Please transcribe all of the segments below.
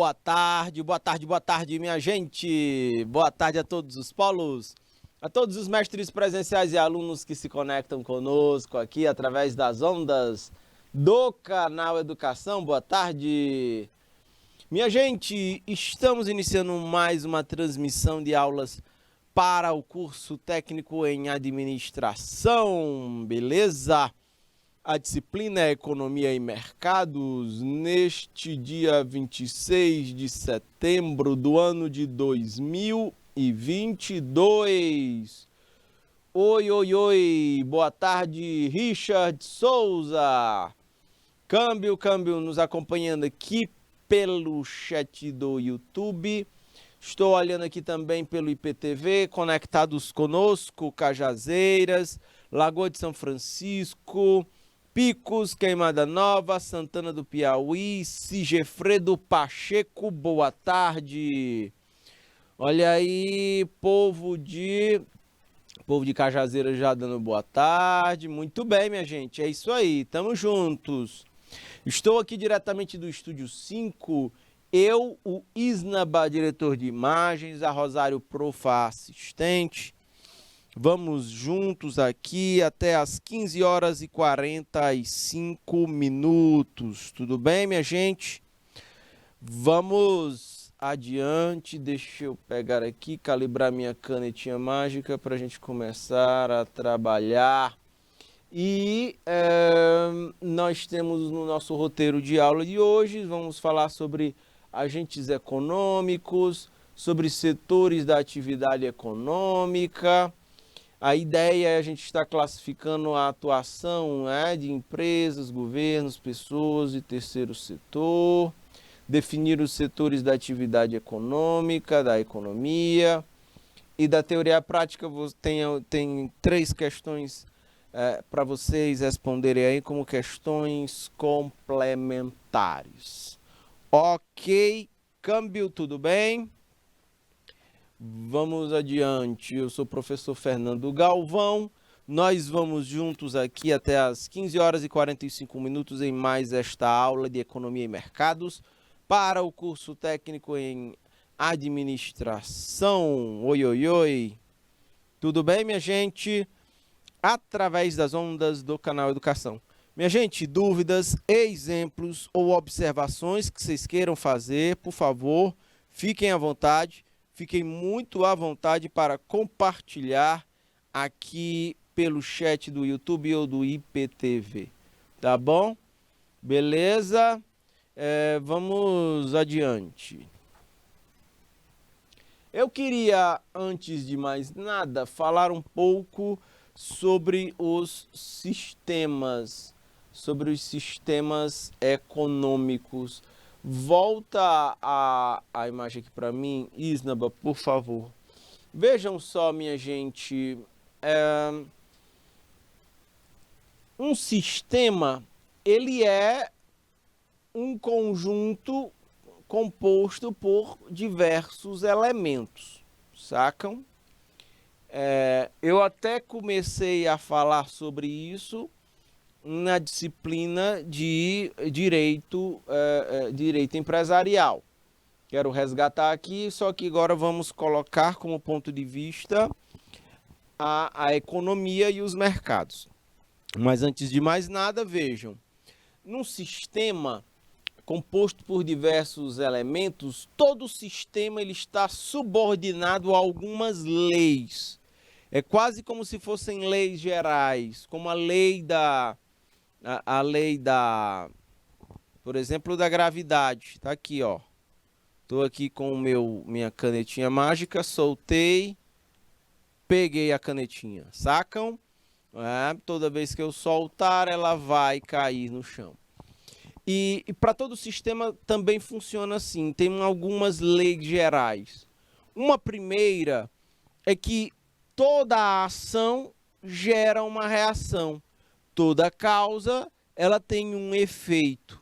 Boa tarde, boa tarde, boa tarde, minha gente. Boa tarde a todos os polos, a todos os mestres presenciais e alunos que se conectam conosco aqui através das ondas do canal Educação. Boa tarde. Minha gente, estamos iniciando mais uma transmissão de aulas para o curso técnico em administração, beleza? A disciplina é Economia e Mercados, neste dia 26 de setembro do ano de 2022. Oi, boa tarde, Richard Souza. Câmbio, nos acompanhando aqui pelo chat do YouTube. Estou olhando aqui também pelo IPTV, conectados conosco, Cajazeiras, Lagoa de São Francisco, Picos, Queimada Nova, Santana do Piauí, Sigefredo Pacheco, boa tarde. Olha aí, povo de Cajazeiras já dando boa tarde. Muito bem, minha gente, é isso aí, tamo juntos. Estou aqui diretamente do Estúdio 5, eu, o Isnaba, diretor de imagens, a Rosário Profa, assistente. Vamos juntos aqui até as 15 horas e 45 minutos. Tudo bem, minha gente? Vamos adiante. Deixa eu pegar aqui, calibrar minha canetinha mágica para a gente começar a trabalhar. E nós temos no nosso roteiro de aula de hoje, vamos falar sobre agentes econômicos, sobre setores da atividade econômica. A ideia é a gente estar classificando a atuação de empresas, governos, pessoas e terceiro setor, definir os setores da atividade econômica, da economia e da teoria prática. Tem 3 questões para vocês responderem aí como questões complementares. Ok, câmbio, tudo bem? Vamos adiante, eu sou o professor Fernando Galvão, nós vamos juntos aqui até as 15 horas e 45 minutos em mais esta aula de Economia e Mercados para o curso técnico em administração. Oi, tudo bem, minha gente? Através das ondas do canal Educação. Minha gente, dúvidas, exemplos ou observações que vocês queiram fazer, por favor, fiquem à vontade. Fiquem muito à vontade para compartilhar aqui pelo chat do YouTube ou do IPTV, tá bom? Beleza? Vamos adiante. Eu queria, antes de mais nada, falar um pouco sobre os sistemas econômicos. Volta a imagem aqui para mim, Isnaba, por favor. Vejam só, minha gente, um sistema, ele é um conjunto composto por diversos elementos, sacam? Eu até comecei a falar sobre isso na disciplina de direito empresarial. Quero resgatar aqui, só que agora vamos colocar como ponto de vista a economia e os mercados. Mas antes de mais nada, vejam, num sistema composto por diversos elementos, todo o sistema ele está subordinado a algumas leis. É quase como se fossem leis gerais, como a lei da, por exemplo, da gravidade. Tá aqui, ó. Tô aqui com minha canetinha mágica, soltei, peguei a canetinha, sacam? Toda vez que eu soltar, ela vai cair no chão. E para todo o sistema também funciona assim, tem algumas leis gerais. Uma primeira é que toda a ação gera uma reação. Toda causa, ela tem um efeito,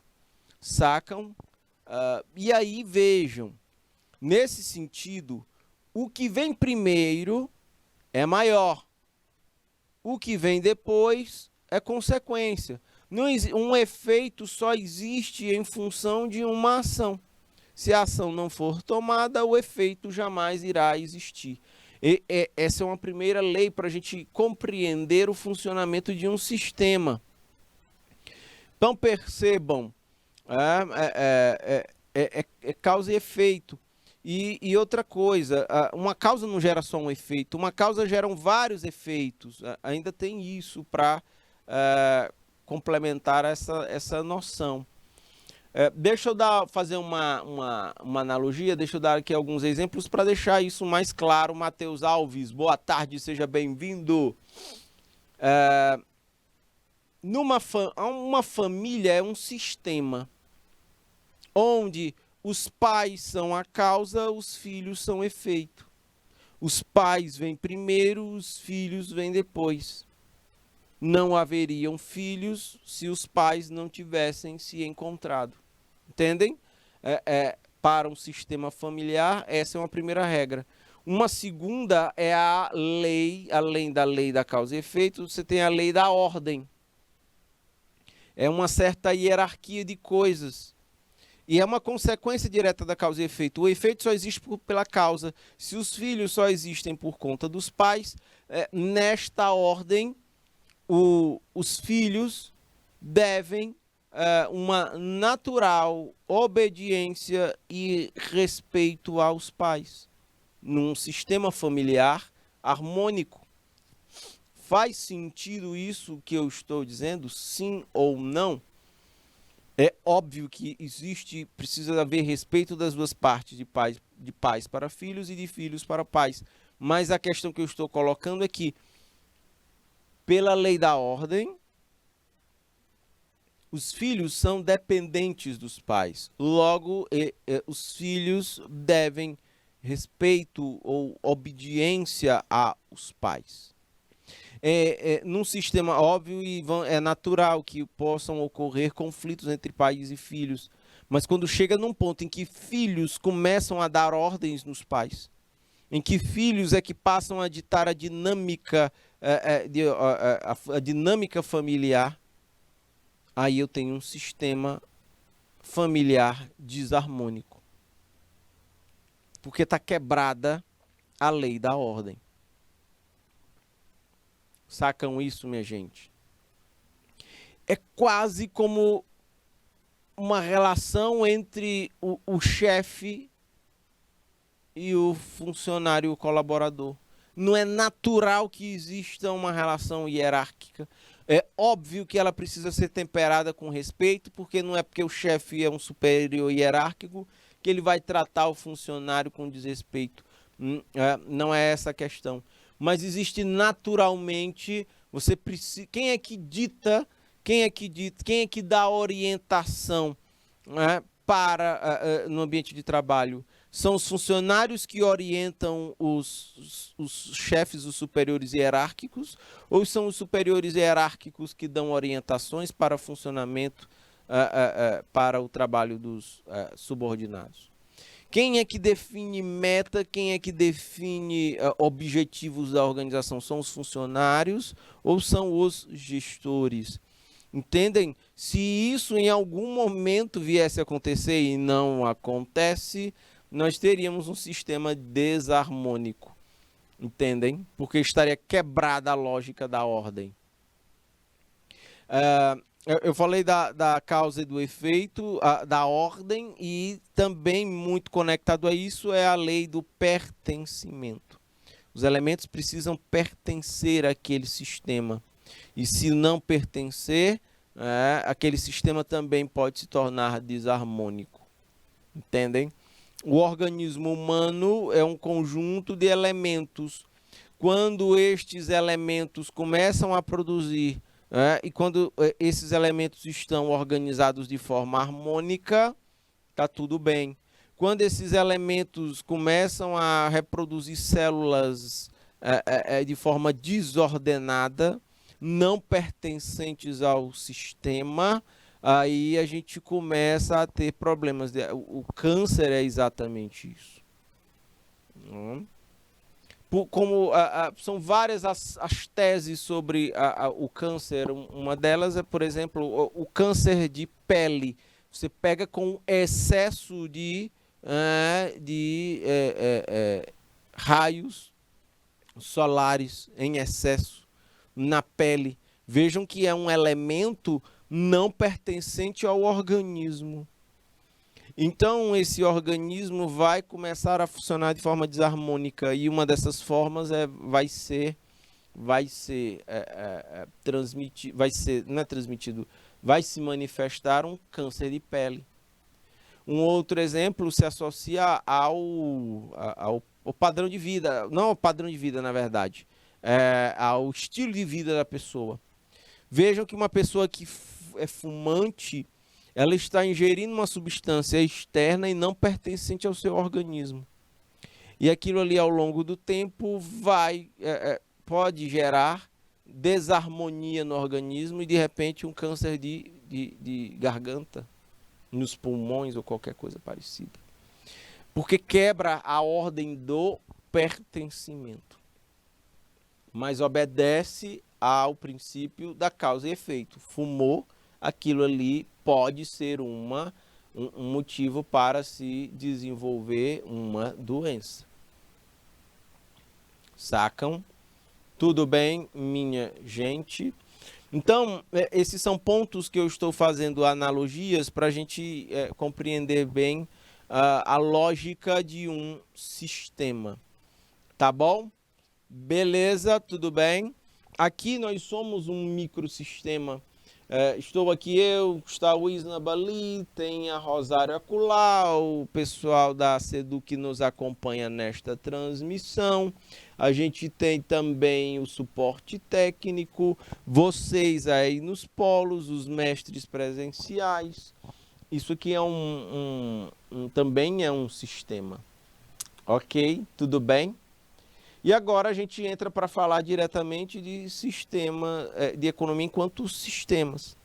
sacam? E aí, vejam, nesse sentido, o que vem primeiro é maior. O que vem depois é consequência. Um efeito só existe em função de uma ação. Se a ação não for tomada, o efeito jamais irá existir. Essa é uma primeira lei para a gente compreender o funcionamento de um sistema. Então percebam, causa e efeito. E outra coisa, uma causa não gera só um efeito, uma causa geram vários efeitos. Ainda tem isso para complementar essa noção. Deixa eu fazer uma analogia, deixa eu dar aqui alguns exemplos para deixar isso mais claro. Matheus Alves, boa tarde, seja bem-vindo. Uma família é um sistema onde os pais são a causa, os filhos são o efeito. Os pais vêm primeiro, os filhos vêm depois. Não haveriam filhos se os pais não tivessem se encontrado. Entendem? Para um sistema familiar, essa é uma primeira regra. Uma segunda é a lei, além da lei da causa e efeito, você tem a lei da ordem. É uma certa hierarquia de coisas. E é uma consequência direta da causa e efeito. O efeito só existe pela causa. Se os filhos só existem por conta dos pais, nesta ordem, os filhos devem uma natural obediência e respeito aos pais. Num sistema familiar harmônico. Faz sentido isso que eu estou dizendo? Sim ou não? É óbvio que precisa haver respeito das duas partes, de pais para filhos e de filhos para pais. Mas a questão que eu estou colocando é que, pela lei da ordem, os filhos são dependentes dos pais. Logo, os filhos devem respeito ou obediência aos pais. Num sistema óbvio e é natural que possam ocorrer conflitos entre pais e filhos, mas quando chega num ponto em que filhos começam a dar ordens nos pais, em que filhos é que passam a ditar a dinâmica, a dinâmica familiar, aí eu tenho um sistema familiar desarmônico, porque está quebrada a lei da ordem. Sacam isso, minha gente? É quase como uma relação entre o chefe e o funcionário colaborador. Não é natural que exista uma relação hierárquica. É óbvio que ela precisa ser temperada com respeito, porque não é porque o chefe é um superior hierárquico que ele vai tratar o funcionário com desrespeito. Não é essa a questão. Mas existe naturalmente, você precisa, quem é que dá orientação no ambiente de trabalho? São os funcionários que orientam os chefes, os superiores hierárquicos, ou são os superiores hierárquicos que dão orientações para funcionamento, para o trabalho dos subordinados? Quem é que define meta, quem é que define objetivos da organização? São os funcionários ou são os gestores? Entendem? Se isso em algum momento viesse a acontecer e não acontece, nós teríamos um sistema desarmônico. Entendem? Porque estaria quebrada a lógica da ordem. Eu falei da causa e do efeito, da ordem, e também muito conectado a isso é a lei do pertencimento. Os elementos precisam pertencer àquele sistema. E se não pertencer, aquele sistema também pode se tornar desarmônico. Entendem? O organismo humano é um conjunto de elementos. Quando estes elementos começam a produzir e quando esses elementos estão organizados de forma harmônica, está tudo bem. Quando esses elementos começam a reproduzir células de forma desordenada, não pertencentes ao sistema, aí a gente começa a ter problemas. O câncer é exatamente isso. São várias as teses sobre o câncer. Uma delas é, por exemplo, o câncer de pele. Você pega com excesso de raios solares em excesso na pele. Vejam que é um elemento não pertencente ao organismo. Então, esse organismo vai começar a funcionar de forma desarmônica e uma dessas formas vai se manifestar um câncer de pele. Um outro exemplo se associa ao padrão de vida, não ao padrão de vida, na verdade, ao estilo de vida da pessoa. Vejam que uma pessoa que é fumante, ela está ingerindo uma substância externa e não pertencente ao seu organismo. E aquilo ali, ao longo do tempo, pode gerar desarmonia no organismo e, de repente, um câncer de garganta, nos pulmões ou qualquer coisa parecida. Porque quebra a ordem do pertencimento, mas obedece ao princípio da causa e efeito. Fumou, aquilo ali pode ser um motivo para se desenvolver uma doença. Sacam? Tudo bem, minha gente? Então, esses são pontos que eu estou fazendo analogias para a gente compreender bem a lógica de um sistema. Tá bom? Beleza, tudo bem? Aqui nós somos um microsistema. Estou aqui eu, está o Isnaba ali, tem a Rosário acolá, o pessoal da SEDU que nos acompanha nesta transmissão. A gente tem também o suporte técnico, vocês aí nos polos, os mestres presenciais. Isso aqui também é um sistema. Ok? Tudo bem? E agora a gente entra para falar diretamente de sistema, de economia enquanto sistemas.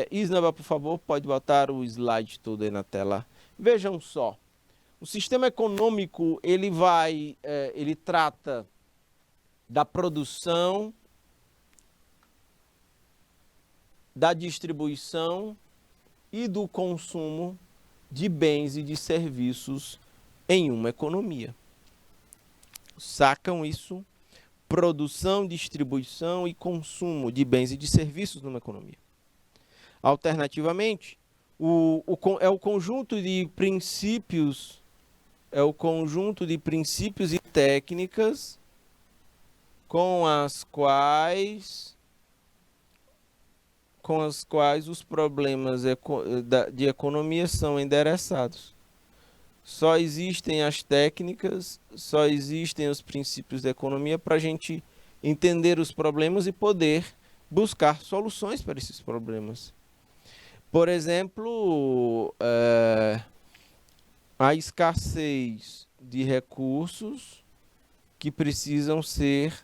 Isnaba, por favor, pode botar o slide todo aí na tela. Vejam só, o sistema econômico, ele trata da produção, da distribuição e do consumo de bens e de serviços em uma economia. Sacam isso? Produção, distribuição e consumo de bens e de serviços numa economia. Alternativamente, é o conjunto de princípios, e técnicas com as quais os problemas de economia são endereçados. Só existem as técnicas, só existem os princípios da economia para a gente entender os problemas e poder buscar soluções para esses problemas. Por exemplo, a escassez de recursos que precisam ser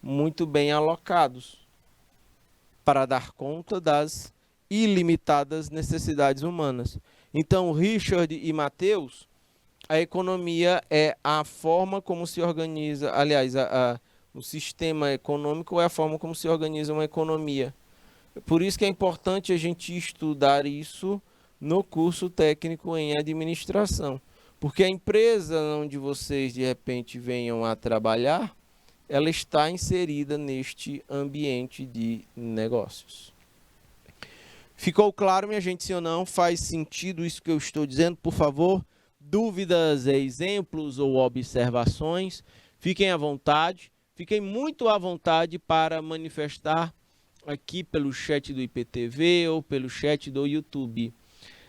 muito bem alocados para dar conta das ilimitadas necessidades humanas. Então, Richard e Matheus, a economia é a forma como se organiza, aliás, o sistema econômico é a forma como se organiza uma economia. Por isso que é importante a gente estudar isso no curso técnico em administração. Porque a empresa onde vocês de repente venham a trabalhar, ela está inserida neste ambiente de negócios. Ficou claro, minha gente, se ou não? Faz sentido isso que eu estou dizendo? Por favor, dúvidas, exemplos ou observações, fiquem à vontade. Fiquem muito à vontade para manifestar aqui pelo chat do IPTV ou pelo chat do YouTube.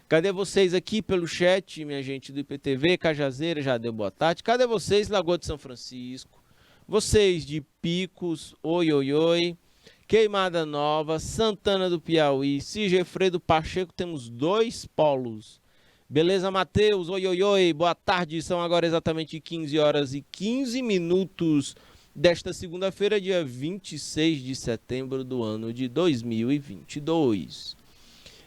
Cadê vocês aqui pelo chat, minha gente do IPTV? Cajazeira já deu boa tarde. Cadê vocês, Lagoa de São Francisco? Vocês de Picos, oi, oi, oi. Queimada Nova, Santana do Piauí, Sigefredo Pacheco, temos 2 polos. Beleza, Matheus? Oi, oi, oi. Boa tarde, são agora exatamente 15 horas e 15 minutos desta segunda-feira, dia 26 de setembro do ano de 2022.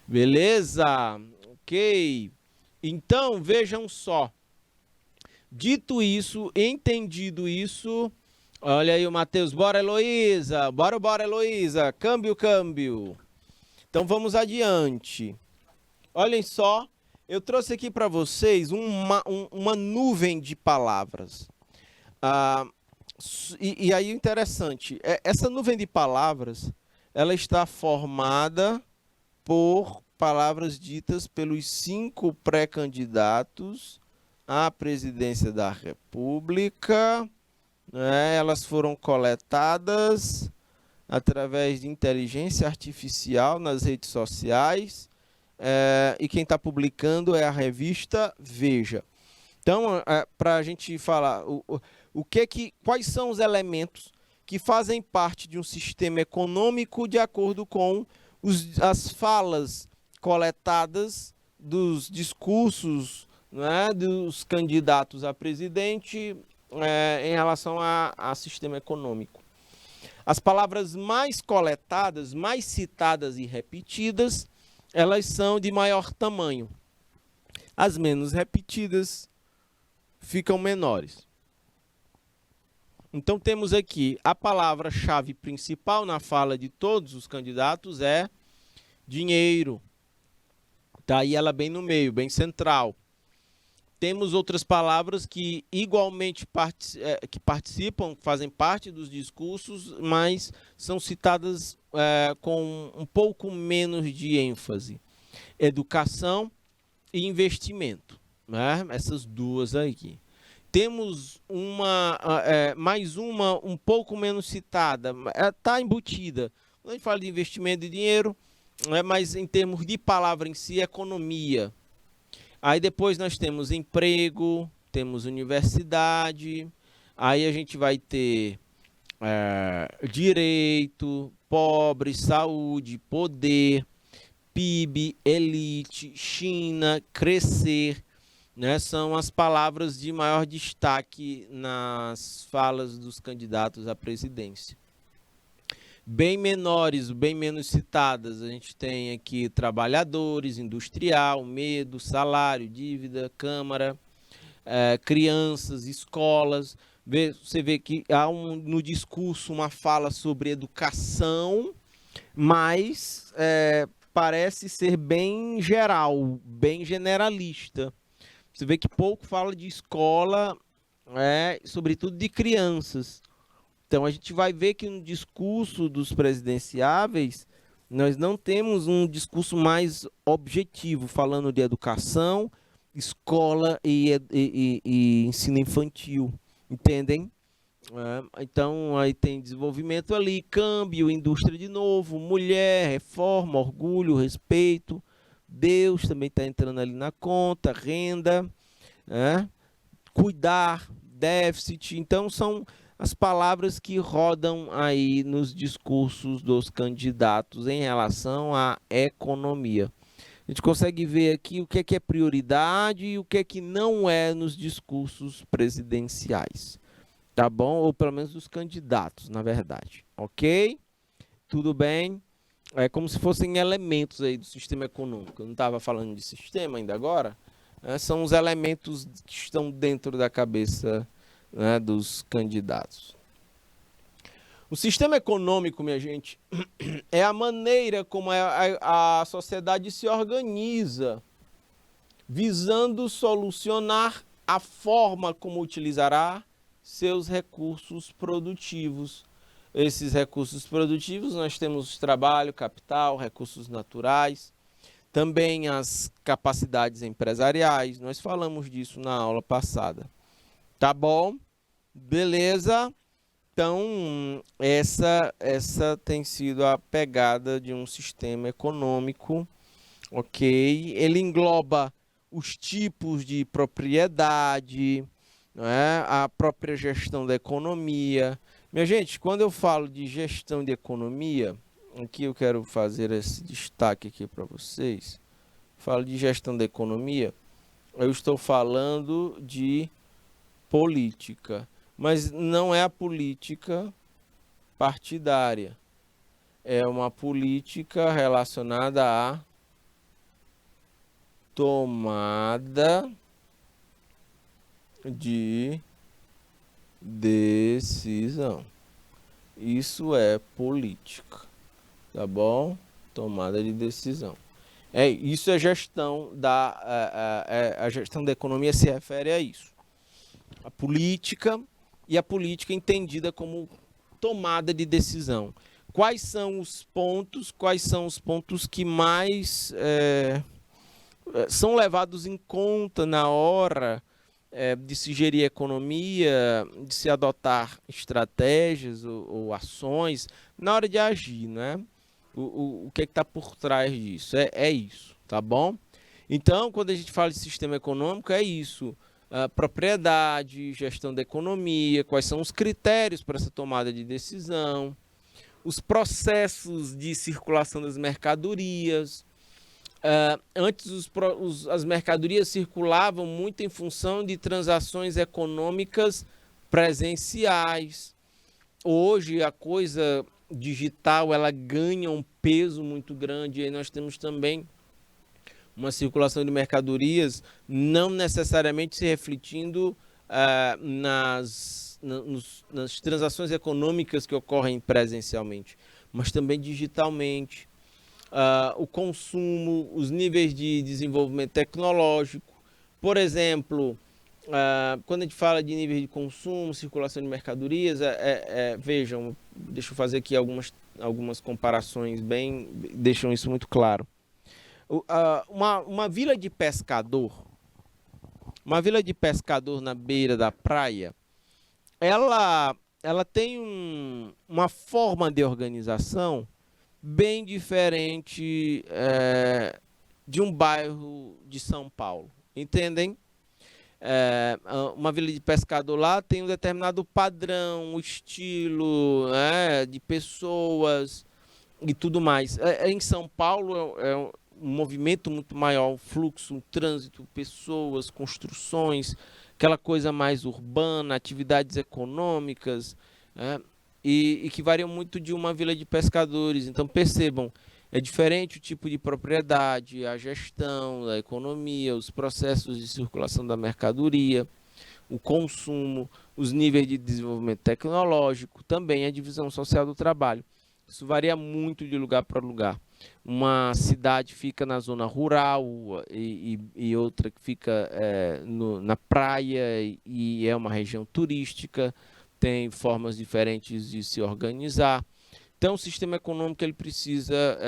Beleza? Ok. Então, vejam só. Dito isso, entendido isso, olha aí o Matheus. Bora, Heloísa. Bora, Heloísa. Câmbio. Então, vamos adiante. Olhem só. Eu trouxe aqui para vocês uma nuvem de palavras. Ah, e aí o interessante, essa nuvem de palavras, ela está formada por palavras ditas pelos 5 pré-candidatos à presidência da República, né? Elas foram coletadas através de inteligência artificial nas redes sociais, e quem está publicando é a revista Veja. Então, para a gente falar quais são os elementos que fazem parte de um sistema econômico de acordo com as falas coletadas dos discursos, né, dos candidatos a presidente em relação a sistema econômico. As palavras mais coletadas, mais citadas e repetidas, elas são de maior tamanho. As menos repetidas ficam menores. Então temos aqui a palavra-chave principal na fala de todos os candidatos é dinheiro. Está aí ela bem no meio, bem central. Temos outras palavras que igualmente participam, fazem parte dos discursos, mas são citadas com um pouco menos de ênfase. Educação e investimento, né? Essas duas aqui. Temos mais uma um pouco menos citada, está embutida. Quando a gente fala de investimento de dinheiro, mas em termos de palavra em si, economia. Aí depois nós temos emprego, temos universidade, aí a gente vai ter direito, pobre, saúde, poder, PIB, elite, China, crescer, né? São as palavras de maior destaque nas falas dos candidatos à presidência. Bem menores, bem menos citadas, a gente tem aqui trabalhadores, industrial, medo, salário, dívida, Câmara, crianças, escolas. Você vê que há no discurso uma fala sobre educação, mas parece ser bem geral, bem generalista. Você vê que pouco fala de escola, sobretudo de crianças. Então, a gente vai ver que no discurso dos presidenciáveis, nós não temos um discurso mais objetivo, falando de educação, escola e ensino infantil, entendem? Então, aí tem desenvolvimento ali, câmbio, indústria de novo, mulher, reforma, orgulho, respeito, Deus também está entrando ali na conta, renda, cuidar, déficit. Então, são as palavras que rodam aí nos discursos dos candidatos em relação à economia. A gente consegue ver aqui o que é prioridade e o que não é nos discursos presidenciais. Tá bom? Ou pelo menos dos candidatos, na verdade. Ok? Tudo bem? É como se fossem elementos aí do sistema econômico. Eu não estava falando de sistema ainda agora. São os elementos que estão dentro da cabeça, né, dos candidatos. O sistema econômico, minha gente, é a maneira como a sociedade se organiza, visando solucionar a forma como utilizará seus recursos produtivos. Esses recursos produtivos nós temos trabalho, capital, recursos naturais, também as capacidades empresariais. Nós falamos disso na aula passada. Tá bom? Beleza? Então, essa tem sido a pegada de um sistema econômico, ok? Ele engloba os tipos de propriedade, né? A própria gestão da economia. Minha gente, quando eu falo de gestão de economia, aqui eu quero fazer esse destaque aqui para vocês. Falo de gestão da economia, eu estou falando de política, mas não é a política partidária, é uma política relacionada à tomada de decisão. Isso é política, tá bom? Tomada de decisão. Isso é gestão a gestão da economia se refere a isso. A política e a política entendida como tomada de decisão. Quais são os pontos que mais são levados em conta na hora de se gerir a economia, de se adotar estratégias ou ações na hora de agir, né? O que é que está por trás disso? É isso, tá bom? Então, quando a gente fala de sistema econômico, é isso. Propriedade, gestão da economia, quais são os critérios para essa tomada de decisão, os processos de circulação das mercadorias. Antes as mercadorias circulavam muito em função de transações econômicas presenciais. Hoje a coisa digital ela ganha um peso muito grande e aí nós temos também uma circulação de mercadorias não necessariamente se refletindo nas transações econômicas que ocorrem presencialmente, mas também digitalmente. O consumo, os níveis de desenvolvimento tecnológico. Por exemplo, quando a gente fala de níveis de consumo, circulação de mercadorias, vejam, deixa eu fazer aqui algumas comparações bem, deixam isso muito claro. Uma vila de pescador, na beira da praia, ela tem uma forma de organização bem diferente de um bairro de São Paulo, entendem? Uma vila de pescador lá tem um determinado padrão, estilo, de pessoas e tudo mais. Em São Paulo é um movimento muito maior, um fluxo, um trânsito, pessoas, construções, aquela coisa mais urbana, atividades econômicas, e que variam muito de uma vila de pescadores. Então percebam, é diferente o tipo de propriedade, a gestão da economia, os processos de circulação da mercadoria, o consumo, os níveis de desenvolvimento tecnológico, também a divisão social do trabalho. Isso varia muito de lugar para lugar. Uma cidade fica na zona rural e outra que fica na praia e é uma região turística, tem formas diferentes de se organizar. Então, o sistema econômico ele precisa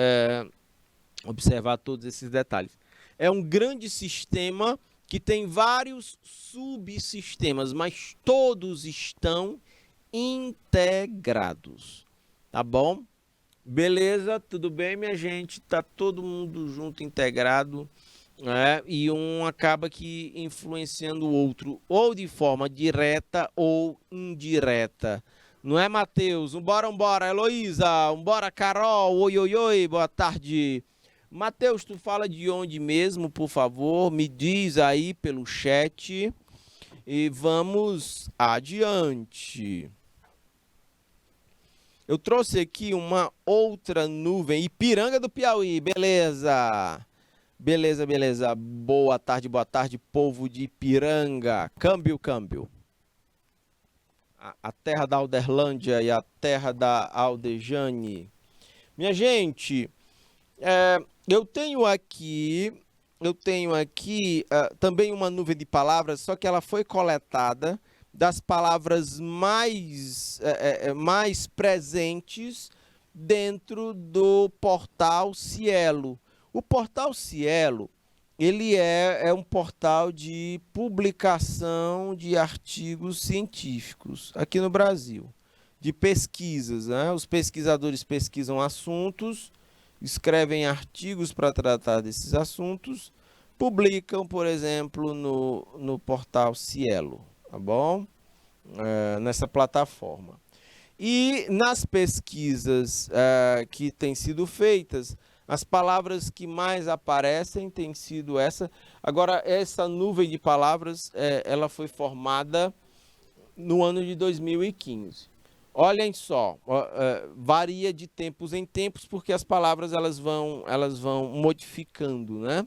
observar todos esses detalhes. É um grande sistema que tem vários subsistemas, mas todos estão integrados. Tá bom? Beleza, tudo bem, minha gente? Tá todo mundo junto, integrado, e um acaba que influenciando o outro, ou de forma direta ou indireta. Não é, Matheus? Vambora, Heloísa, vambora, Carol, oi, oi, oi, boa tarde. Matheus, tu fala de onde mesmo, por favor? Me diz aí pelo chat e vamos adiante. Eu trouxe aqui uma outra nuvem, Ipiranga do Piauí, beleza. Beleza. Boa tarde, povo de Ipiranga. Câmbio. A terra da Alderlândia e a terra da Aldejane. Minha gente, eu tenho aqui também uma nuvem de palavras, só que ela foi coletada das palavras mais presentes dentro do portal Cielo. O portal Cielo, ele é um portal de publicação de artigos científicos aqui no Brasil, de pesquisas, né? Os pesquisadores pesquisam assuntos, escrevem artigos para tratar desses assuntos, publicam, por exemplo, no portal Cielo. Tá bom? Nessa plataforma. E nas pesquisas que têm sido feitas, as palavras que mais aparecem têm sido essa. Agora, essa nuvem de palavras, ela foi formada no ano de 2015. Olhem só, varia de tempos em tempos, porque as palavras elas vão modificando, né?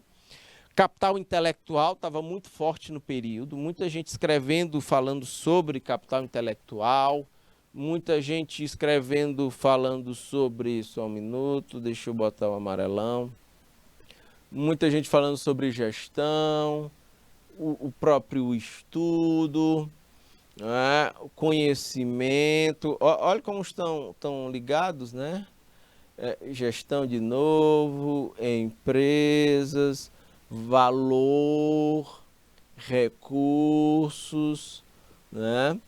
Capital intelectual estava muito forte no período, muita gente escrevendo, falando sobre capital intelectual, muita gente escrevendo, falando sobre, só um minuto, deixa eu botar o amarelão, muita gente falando sobre gestão, o próprio estudo, né? O conhecimento. Olha como estão ligados, né? Gestão de novo, empresas, valor, recursos, né?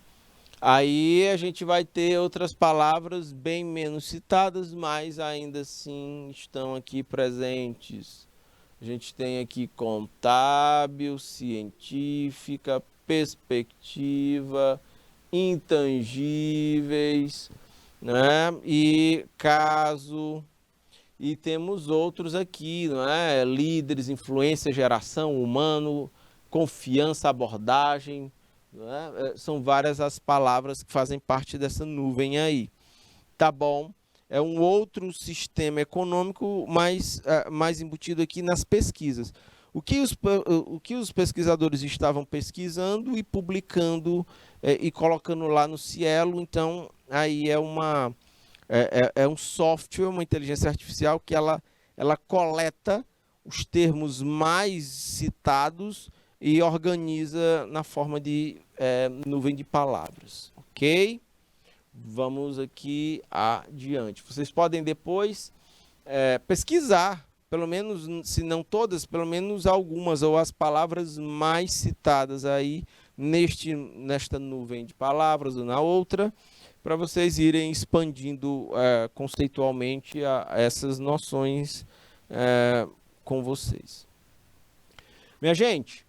Aí a gente vai ter outras palavras bem menos citadas, mas ainda assim estão aqui presentes. A gente tem aqui contábil, científica, perspectiva, intangíveis, né? E caso, e temos outros aqui, não é? Líderes, influência, geração, humano, confiança, abordagem, não é? São várias as palavras que fazem parte dessa nuvem aí. Tá bom? É um outro sistema econômico mais embutido aqui nas pesquisas. O que os pesquisadores estavam pesquisando e publicando e colocando lá no Cielo, então aí é um software, uma inteligência artificial que ela coleta os termos mais citados e organiza na forma de nuvem de palavras, ok? Vamos aqui adiante. Vocês podem depois pesquisar, pelo menos, se não todas, pelo menos algumas ou as palavras mais citadas aí nesta nuvem de palavras ou na outra, para vocês irem expandindo conceitualmente essas noções com vocês. Minha gente,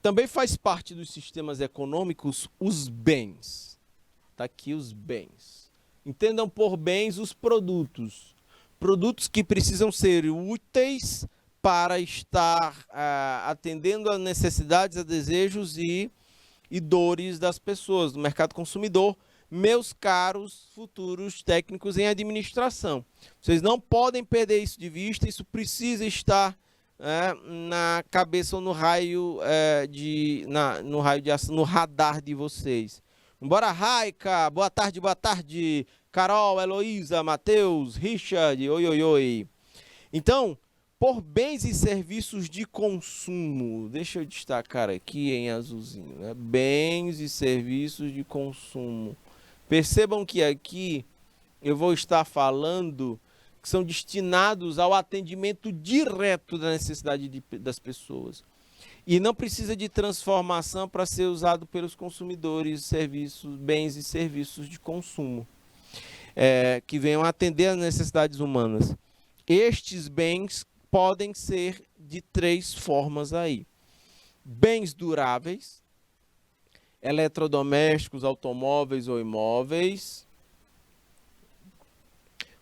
também faz parte dos sistemas econômicos os bens. Está aqui os bens. Entendam por bens os produtos. Produtos que precisam ser úteis para estar atendendo a necessidades, a desejos e dores das pessoas, do mercado consumidor. Meus caros futuros técnicos em administração. Vocês não podem perder isso de vista, isso precisa estar na cabeça ou no raio no radar de vocês. Bora, Raika, boa tarde, Carol, Heloísa, Matheus, Richard, oi, oi, oi. Então, por bens e serviços de consumo, deixa eu destacar aqui em azulzinho, né? Bens e serviços de consumo. Percebam que aqui eu vou estar falando que são destinados ao atendimento direto da necessidade das pessoas. E não precisa de transformação para ser usado pelos consumidores, serviços, bens e serviços de consumo, que venham atender às necessidades humanas. Estes bens podem ser de 3 formas aí. Bens duráveis, eletrodomésticos, automóveis ou imóveis.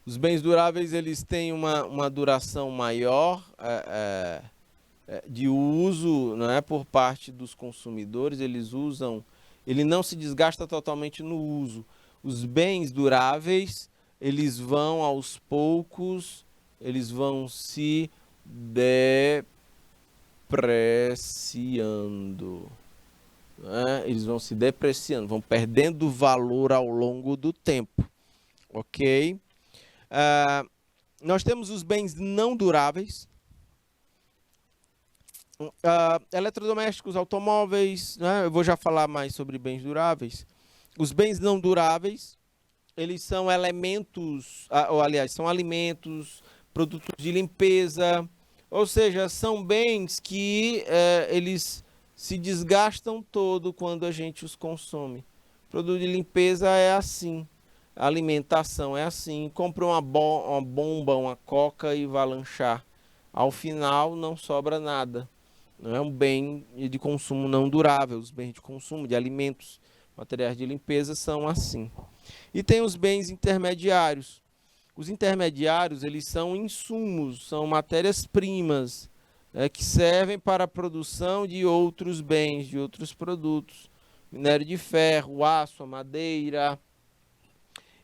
Os bens duráveis, eles têm uma duração maior de uso, não é, por parte dos consumidores. Ele não se desgasta totalmente no uso. Os bens duráveis, eles vão aos poucos, eles vão se depreciando. Eles vão se depreciando, vão perdendo valor ao longo do tempo, ok? Nós temos os bens não duráveis, eletrodomésticos, automóveis, né? Eu vou já falar mais sobre bens duráveis. Os bens não duráveis, eles são elementos, ou aliás, são alimentos, produtos de limpeza, ou seja, são bens que eles se desgastam todo quando a gente os consome. Produto de limpeza é assim, a alimentação é assim, compra uma bomba, uma coca e vai lanchar. Ao final não sobra nada. Não é um bem de consumo não durável. Os bens de consumo, de alimentos, materiais de limpeza são assim. E tem os bens intermediários. Os intermediários, eles são insumos, são matérias-primas, que servem para a produção de outros bens, de outros produtos. Minério de ferro, aço, madeira.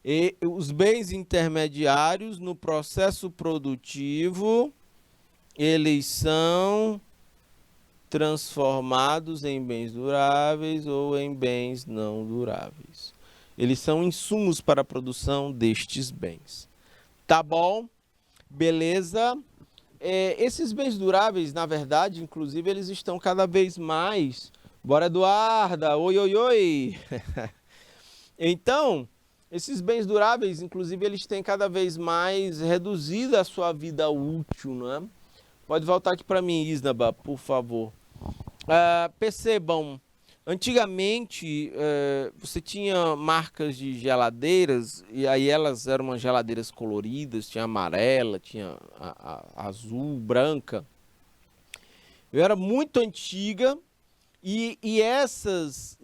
E os bens intermediários no processo produtivo, eles são transformados em bens duráveis ou em bens não duráveis. Eles são insumos para a produção destes bens. Tá bom? Beleza? esses bens duráveis, na verdade, inclusive, eles estão cada vez mais... Bora, Eduarda! Oi, oi, oi! Então, esses bens duráveis, inclusive, eles têm cada vez mais reduzido a sua vida útil, não é? Pode voltar aqui para mim, Isnaba, por favor. Percebam, antigamente você tinha marcas de geladeiras, e aí elas eram umas geladeiras coloridas, tinha amarela, tinha azul, branca. Era muito antiga, e essas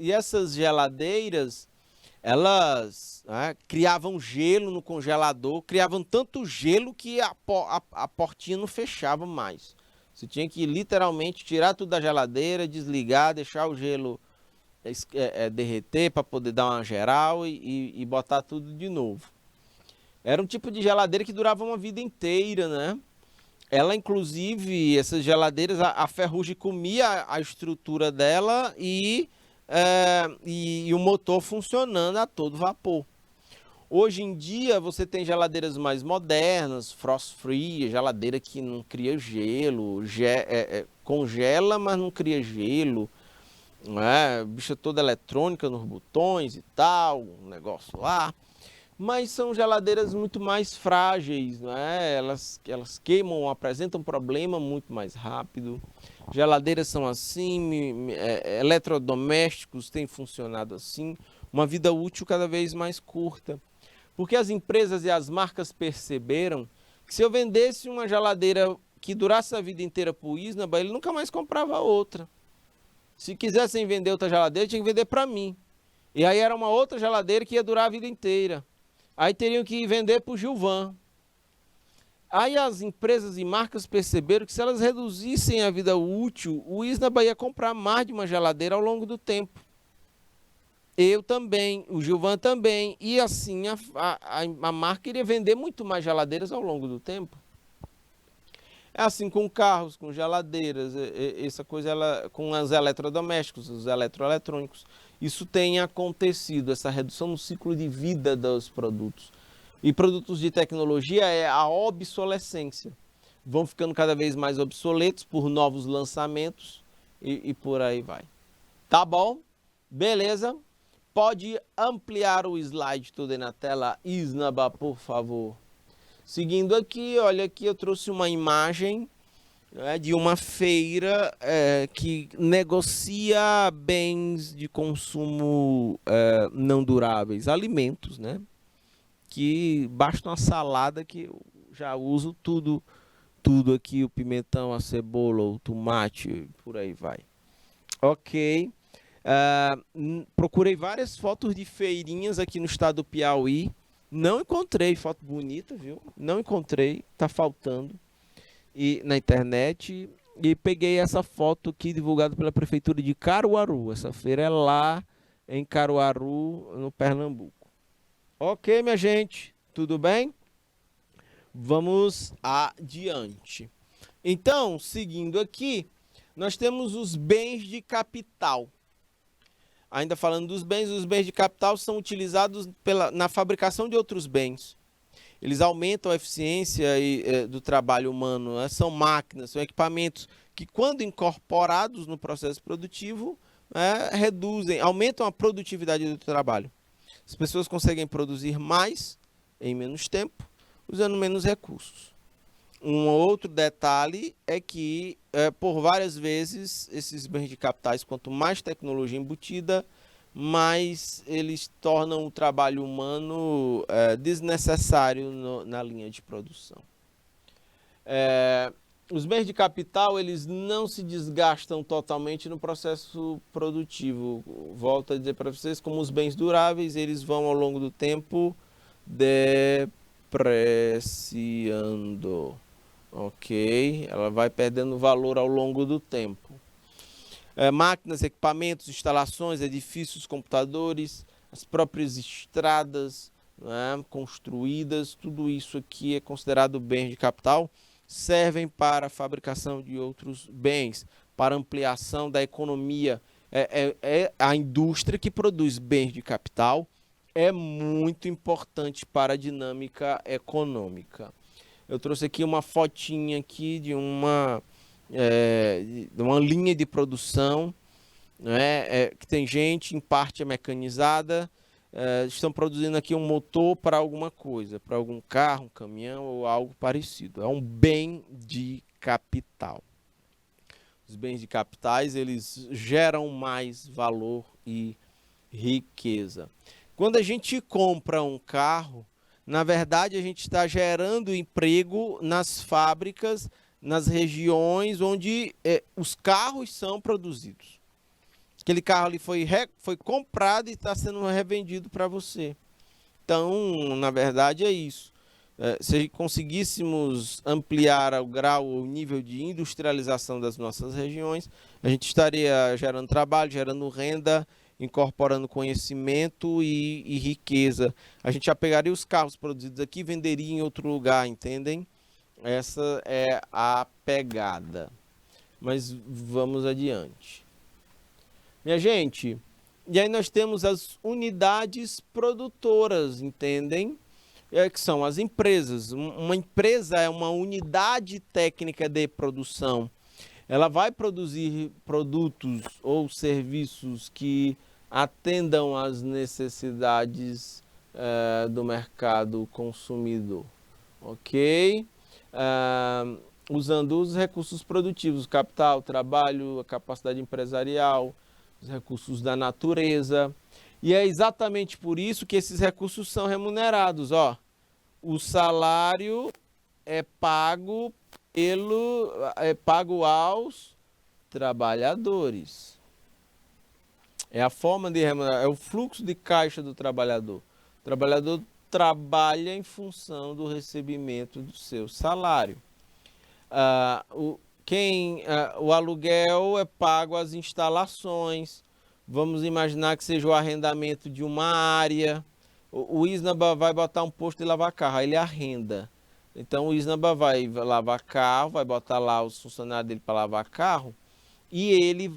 geladeiras, elas criavam gelo no congelador, criavam tanto gelo que a portinha não fechava mais. Você tinha que literalmente tirar tudo da geladeira, desligar, deixar o gelo derreter para poder dar uma geral e botar tudo de novo. Era um tipo de geladeira que durava uma vida inteira, né? Ela, inclusive, essas geladeiras, a ferrugem comia a estrutura dela e o motor funcionando a todo vapor. Hoje em dia você tem geladeiras mais modernas, frost free, geladeira que não cria gelo, congela, mas não cria gelo, bicha toda eletrônica nos botões e tal, um negócio lá. Mas são geladeiras muito mais frágeis, elas queimam, apresentam problema muito mais rápido. Geladeiras são assim, eletrodomésticos têm funcionado assim, uma vida útil cada vez mais curta. Porque as empresas e as marcas perceberam que se eu vendesse uma geladeira que durasse a vida inteira para o Isnaba, ele nunca mais comprava outra. Se quisessem vender outra geladeira, tinha que vender para mim. E aí era uma outra geladeira que ia durar a vida inteira. Aí teriam que vender para o Gilvan. Aí as empresas e marcas perceberam que se elas reduzissem a vida útil, o Isnaba ia comprar mais de uma geladeira ao longo do tempo. Eu também, o Gilvan também. E assim a marca iria vender muito mais geladeiras ao longo do tempo. É assim com carros, com geladeiras, essa coisa com os eletrodomésticos, os eletroeletrônicos. Isso tem acontecido, essa redução no ciclo de vida dos produtos. E produtos de tecnologia é a obsolescência. Vão ficando cada vez mais obsoletos por novos lançamentos e por aí vai. Tá bom? Beleza? Pode ampliar o slide todo aí na tela, Isnaba, por favor. Seguindo aqui, olha aqui, eu trouxe uma imagem de uma feira que negocia bens de consumo não duráveis, alimentos, né? Que basta uma salada que eu já uso tudo aqui, o pimentão, a cebola, o tomate, por aí vai. Ok. Procurei várias fotos de feirinhas aqui no estado do Piauí. Não encontrei foto bonita, viu? Não encontrei, tá faltando na internet. E peguei essa foto aqui divulgada pela prefeitura de Caruaru. Essa feira é lá em Caruaru, no Pernambuco. Ok, minha gente, tudo bem? Vamos adiante. Então, seguindo aqui, nós temos os bens de capital. Ainda falando dos bens, os bens de capital são utilizados na fabricação de outros bens. Eles aumentam a eficiência do trabalho humano, são máquinas, são equipamentos que, quando incorporados no processo produtivo, aumentam a produtividade do trabalho. As pessoas conseguem produzir mais em menos tempo, usando menos recursos. Um outro detalhe é que, por várias vezes, esses bens de capitais, quanto mais tecnologia embutida, mais eles tornam o trabalho humano desnecessário na linha de produção. Os bens de capital, eles não se desgastam totalmente no processo produtivo. Volto a dizer para vocês, como os bens duráveis, eles vão ao longo do tempo depreciando. Ok, ela vai perdendo valor ao longo do tempo. Máquinas, equipamentos, instalações, edifícios, computadores, as próprias estradas construídas, tudo isso aqui é considerado bens de capital, servem para a fabricação de outros bens, para ampliação da economia. A indústria que produz bens de capital é muito importante para a dinâmica econômica. Eu trouxe aqui uma fotinha aqui de uma linha de produção, né, que tem gente, em parte é mecanizada, estão produzindo aqui um motor para alguma coisa, para algum carro, um caminhão ou algo parecido. É um bem de capital. Os bens de capitais, eles geram mais valor e riqueza. Quando a gente compra um carro, na verdade a gente está gerando emprego nas fábricas, nas regiões onde os carros são produzidos. Aquele carro ali foi comprado e está sendo revendido para você. Então, na verdade, é isso. Se conseguíssemos ampliar o grau, o nível de industrialização das nossas regiões, a gente estaria gerando trabalho, gerando renda, incorporando conhecimento e riqueza. A gente já pegaria os carros produzidos aqui e venderia em outro lugar, entendem? Essa é a pegada. Mas vamos adiante. Minha gente, e aí nós temos as unidades produtoras, entendem? Que são as empresas. Uma empresa é uma unidade técnica de produção. Ela vai produzir produtos ou serviços que atendam às necessidades do mercado consumidor, ok? Usando os recursos produtivos, capital, trabalho, a capacidade empresarial, os recursos da natureza. E é exatamente por isso que esses recursos são remunerados. Ó, o salário é pago aos trabalhadores. É a forma de remunerar, é o fluxo de caixa do trabalhador. O trabalhador trabalha em função do recebimento do seu salário. O aluguel é pago às instalações. Vamos imaginar que seja o arrendamento de uma área. O ISNABA vai botar um posto de lavar carro, aí ele arrenda. Então o ISNABA vai lavar carro, vai botar lá os funcionários dele para lavar carro, e ele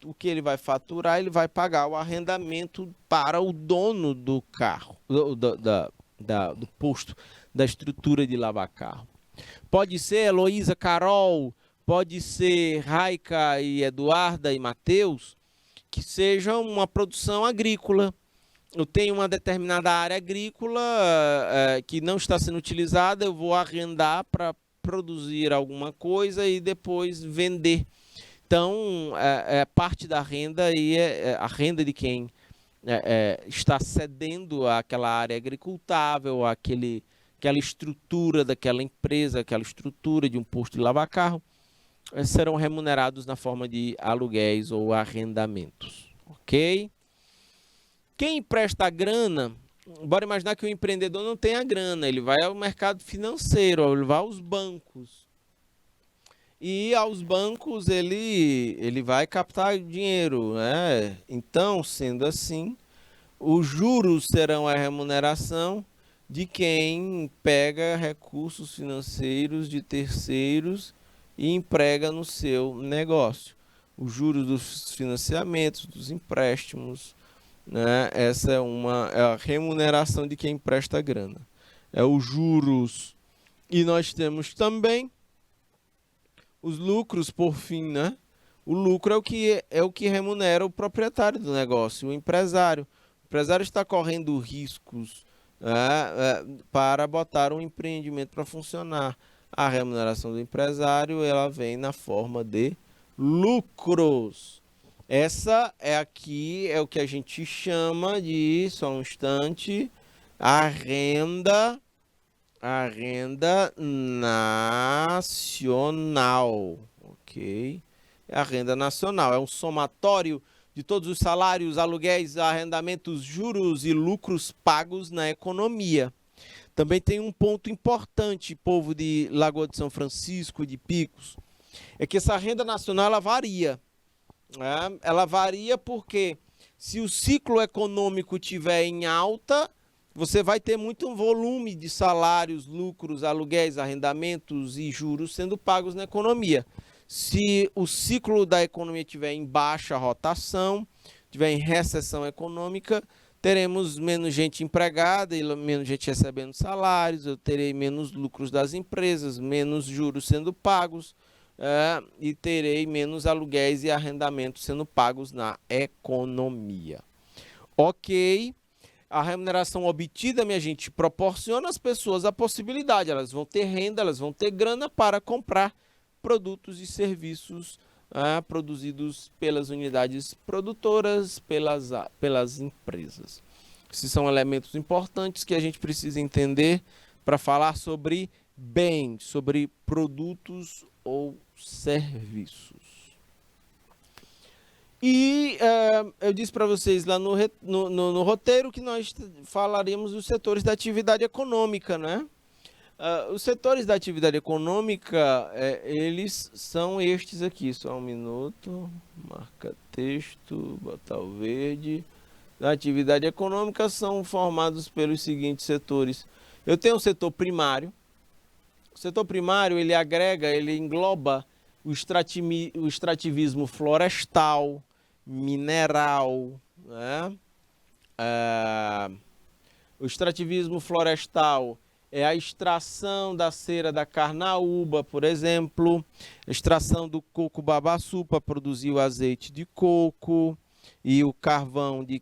o que ele vai faturar, ele vai pagar o arrendamento para o dono do carro, do posto, da estrutura de lavar carro. Pode ser Heloísa, Carol, pode ser Raica e Eduarda e Matheus, que seja uma produção agrícola. Eu tenho uma determinada área agrícola que não está sendo utilizada, eu vou arrendar para produzir alguma coisa e depois vender. Então, parte da renda aí é a renda de quem está cedendo àquela área agricultável, aquela estrutura daquela empresa, aquela estrutura de um posto de lavar carro, serão remunerados na forma de aluguéis ou arrendamentos, ok? Quem empresta grana, bora imaginar que o empreendedor não tem a grana, ele vai ao mercado financeiro, ele vai aos bancos. E aos bancos ele vai captar dinheiro, né? Então, sendo assim, os juros serão a remuneração de quem pega recursos financeiros de terceiros e emprega no seu negócio. Os juros dos financiamentos, dos empréstimos, né? Essa é a remuneração de quem empresta grana. É os juros. E nós temos também os lucros, por fim, né? O lucro é o que remunera o proprietário do negócio, o empresário. O empresário está correndo riscos para botar um empreendimento para funcionar. A remuneração do empresário, ela vem na forma de lucros. Essa aqui é o que a gente chama de, só um instante, a renda nacional, ok? A renda nacional é um somatório de todos os salários, aluguéis, arrendamentos, juros e lucros pagos na economia. Também tem um ponto importante, povo de Lagoa de São Francisco, de Picos, é que essa renda nacional ela varia. Ela varia porque se o ciclo econômico estiver em alta, você vai ter muito volume de salários, lucros, aluguéis, arrendamentos e juros sendo pagos na economia. Se o ciclo da economia estiver em baixa rotação, estiver em recessão econômica, teremos menos gente empregada e menos gente recebendo salários, eu terei menos lucros das empresas, menos juros sendo pagos, e terei menos aluguéis e arrendamentos sendo pagos na economia. Ok, a remuneração obtida, minha gente, proporciona às pessoas a possibilidade, elas vão ter renda, elas vão ter grana para comprar produtos e serviços produzidos pelas unidades produtoras, pelas empresas. Esses são elementos importantes que a gente precisa entender para falar sobre bens, sobre produtos ou serviços. E eu disse para vocês lá no roteiro que nós falaríamos dos setores da atividade econômica, né? Os setores da atividade econômica, eles são estes aqui. Só um minuto, marca texto, botar o verde. Da atividade econômica são formados pelos seguintes setores. Eu tenho o setor primário. O setor primário, ele agrega, ele engloba o extrativismo florestal, mineral, né? O extrativismo florestal é a extração da cera da carnaúba, por exemplo, a extração do coco babaçu para produzir o azeite de coco e o carvão de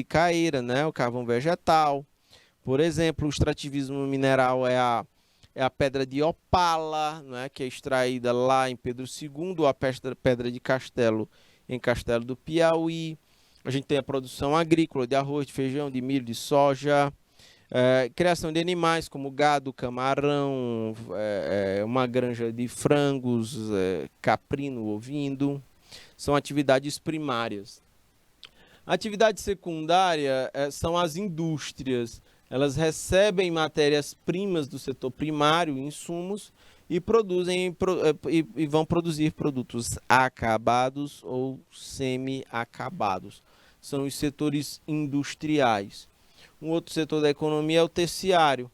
caeira, né? O carvão vegetal. Por exemplo, o extrativismo mineral é a pedra de opala, né? Que é extraída lá em Pedro II, ou a pedra de Castelo, em Castelo do Piauí. A gente tem a produção agrícola de arroz, de feijão, de milho, de soja. Criação de animais como gado, camarão, uma granja de frangos, caprino, ovino, são atividades primárias. A atividade secundária são as indústrias. Elas recebem matérias-primas do setor primário, insumos, e vão produzir produtos acabados ou semi-acabados. São os setores industriais. Um outro setor da economia é o terciário.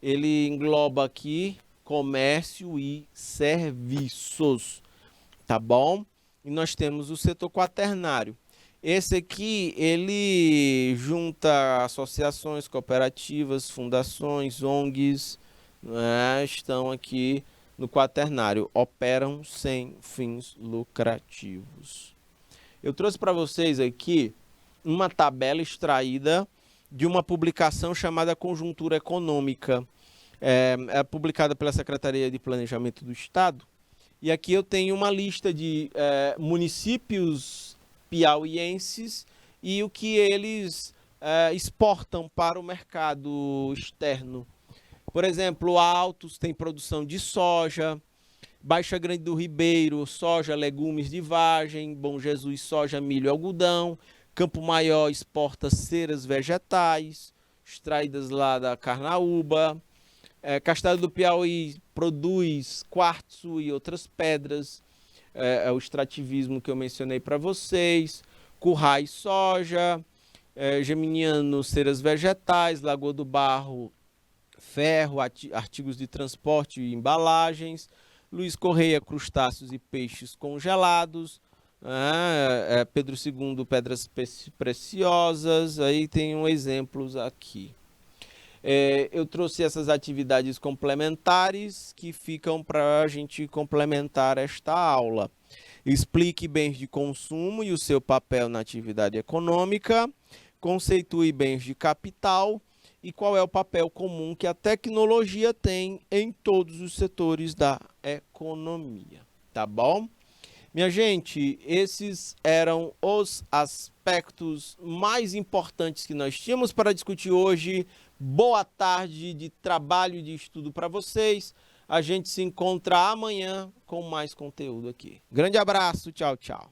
Ele engloba aqui comércio e serviços, tá bom? E nós temos o setor quaternário. Esse aqui, ele junta associações, cooperativas, fundações, ONGs, né? Estão aqui no quaternário, operam sem fins lucrativos. Eu trouxe para vocês aqui uma tabela extraída de uma publicação chamada Conjuntura Econômica, é publicada pela Secretaria de Planejamento do Estado. E aqui eu tenho uma lista de municípios piauienses e o que eles exportam para o mercado externo. Por exemplo, Altos tem produção de soja, Baixa Grande do Ribeiro, soja, legumes de vagem, Bom Jesus, soja, milho e algodão. Campo Maior exporta ceras vegetais, extraídas lá da carnaúba. Castelo do Piauí produz quartzo e outras pedras. É o extrativismo que eu mencionei para vocês. Currais, soja. Geminiano, ceras vegetais. Lagoa do Barro, ferro, artigos de transporte e embalagens. Luiz Correia, crustáceos e peixes congelados. Pedro II, pedras preciosas. Aí tem exemplos aqui. Eu trouxe essas atividades complementares que ficam para a gente complementar esta aula. Explique bens de consumo e o seu papel na atividade econômica. Conceitue bens de capital e qual é o papel comum que a tecnologia tem em todos os setores da economia. Tá bom? Minha gente, esses eram os aspectos mais importantes que nós tínhamos para discutir hoje. Boa tarde de trabalho e de estudo para vocês. A gente se encontra amanhã com mais conteúdo aqui. Grande abraço, tchau, tchau.